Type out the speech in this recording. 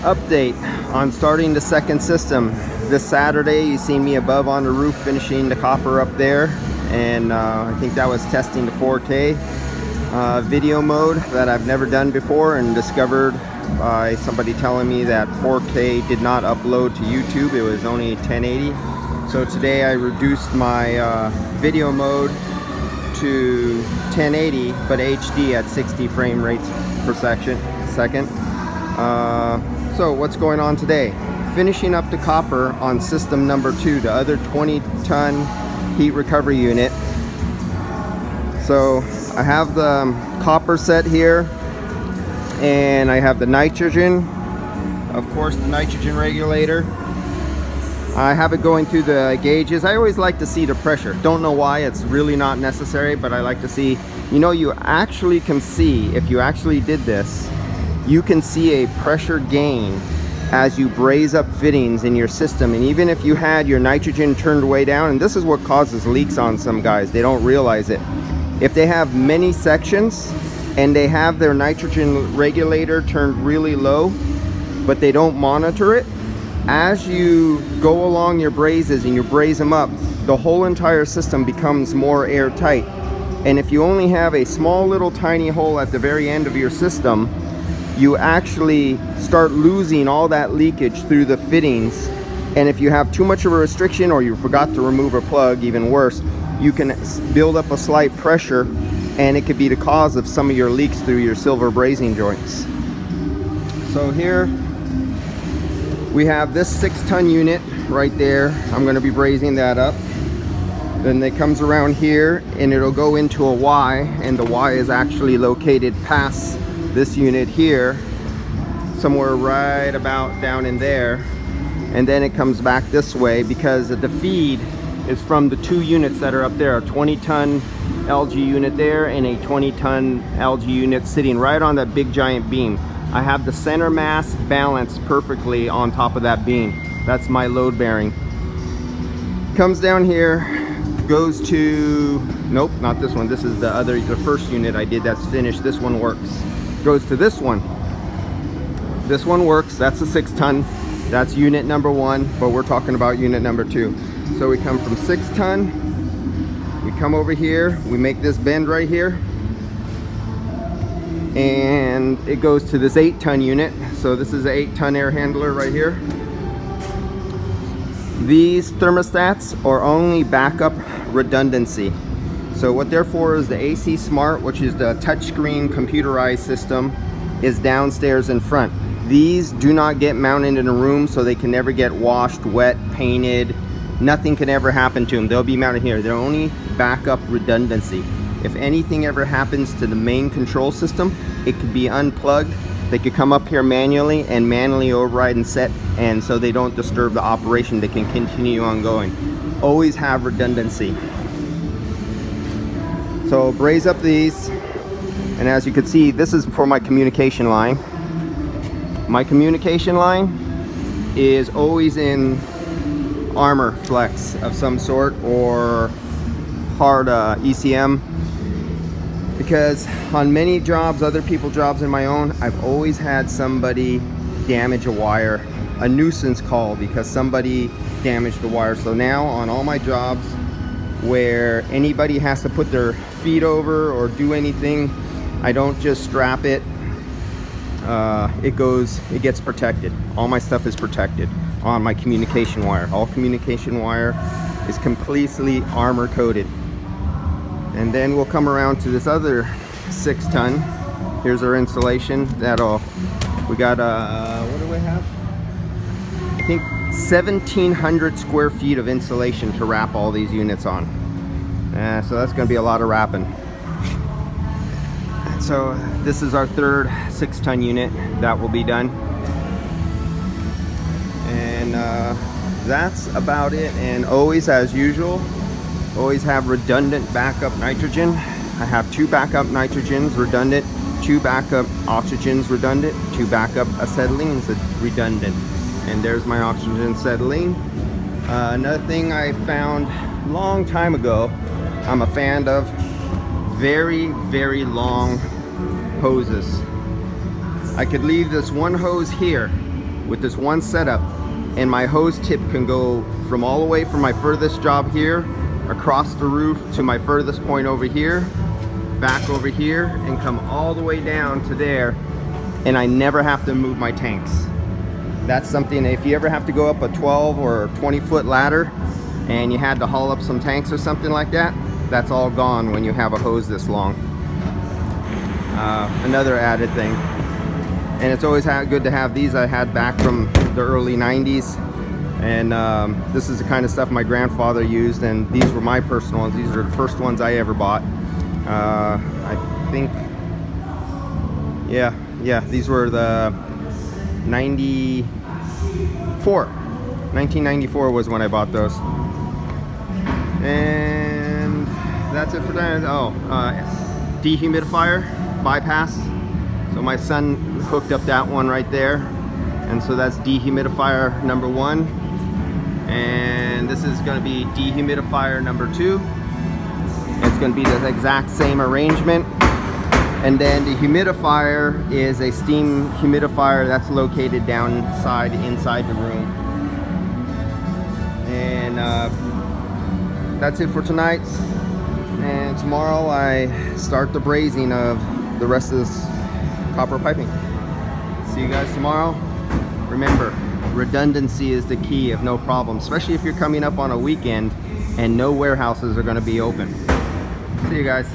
Update on starting the second system. This Saturday you seen me above on the roof finishing the copper up there, and I think that was testing the 4K video mode that I've never done before, and discovered by somebody telling me that 4K did not upload to YouTube. It was only 1080. So today I reduced my video mode to 1080 but HD at 60 frame rates per second. So what's going on today? Finishing up the copper on system number 2, the other 20-ton heat recovery unit. So I have the copper set here, and I have the nitrogen, of course, the nitrogen regulator. I have it going through the gauges. I always like to see the pressure. Don't know why, it's really not necessary, but I like to see. You know, you actually can see, if you actually did this, you can see a pressure gain as you braze up fittings in your system. And even if you had your nitrogen turned way down, and this is what causes leaks on some guys, they don't realize it. If they have many sections and they have their nitrogen regulator turned really low, but they don't monitor it, as you go along your brazes and you braze them up, the whole entire system becomes more airtight. And if you only have a small little tiny hole at the very end of your system, you actually start losing all that leakage through the fittings. And if you have too much of a restriction, or you forgot to remove a plug, even worse, you can build up a slight pressure, and it could be the cause of some of your leaks through your silver brazing joints. So here we have this 6-ton unit right there. I'm going to be brazing that up. Then it comes around here and it'll go into a Y, and the Y is actually located past this unit here, somewhere right about down in there. And then it comes back this way because the feed is from the 2 units that are up there, a 20-ton LG unit there and a 20-ton LG unit sitting right on that big giant beam. I have the center mass balanced perfectly on top of that beam. That's my load bearing. Comes down here, goes to, nope, not this one. This is the first unit I did that's finished. This one works. Goes to this one. This one works. That's a 6-ton. That's unit number 1, but we're talking about unit number 2. So we come from 6-ton, we come over here, we make this bend right here, and it goes to this 8-ton unit. So this is an 8-ton air handler right here. These thermostats are only backup redundancy. So what they're for is the AC Smart, which is the touchscreen computerized system, is downstairs in front. These do not get mounted in a room, so they can never get washed, wet, painted. Nothing can ever happen to them. They'll be mounted here. They're only backup redundancy. If anything ever happens to the main control system, it could be unplugged. They could come up here manually and manually override and set, and so they don't disturb the operation. They can continue on going. Always have redundancy. So braze up these, and as you can see, this is for my communication line. My communication line is always in armor flex of some sort, or hard ECM, because on many jobs, other people's jobs and my own, I've always had somebody damage a wire, a nuisance call because somebody damaged the wire. So now on all my jobs where anybody has to put their feet over or do anything, I don't just strap it. It gets protected. All my stuff is protected on my communication wire. All communication wire is completely armor coated. And then we'll come around to this other 6-ton. Here's our insulation. We got what do we have? I think 1,700 square feet of insulation to wrap all these units on. So that's going to be a lot of wrapping. So this is our third 6-ton unit that will be done. And that's about it. And always, as usual, always have redundant backup nitrogen. I have 2 backup nitrogens redundant, 2 backup oxygens redundant, 2 backup acetylenes redundant. And there's my oxygen acetylene. Another thing I found a long time ago, I'm a fan of very, very long hoses. I could leave this one hose here with this one setup, and my hose tip can go from all the way from my furthest job here across the roof to my furthest point over here, back over here, and come all the way down to there, and I never have to move my tanks. That's something, if you ever have to go up a 12 or 20 foot ladder and you had to haul up some tanks or something like that, that's all gone when you have a hose this long. Another added thing, and it's always good to have these. I had back from the early 90s, and this is the kind of stuff my grandfather used, and these were my personal ones. These are the first ones I ever bought. I think, yeah, these were the 1994 was when I bought those. And that's it for that. Oh, dehumidifier bypass. So my son hooked up that one right there, and so that's dehumidifier number 1, and this is going to be dehumidifier number 2. It's going to be the exact same arrangement. And then the humidifier is a steam humidifier that's located inside the room. And that's it for tonight. And tomorrow I start the brazing of the rest of this copper piping. See you guys tomorrow. Remember, redundancy is the key of no problem, especially if you're coming up on a weekend and no warehouses are going to be open. See you guys.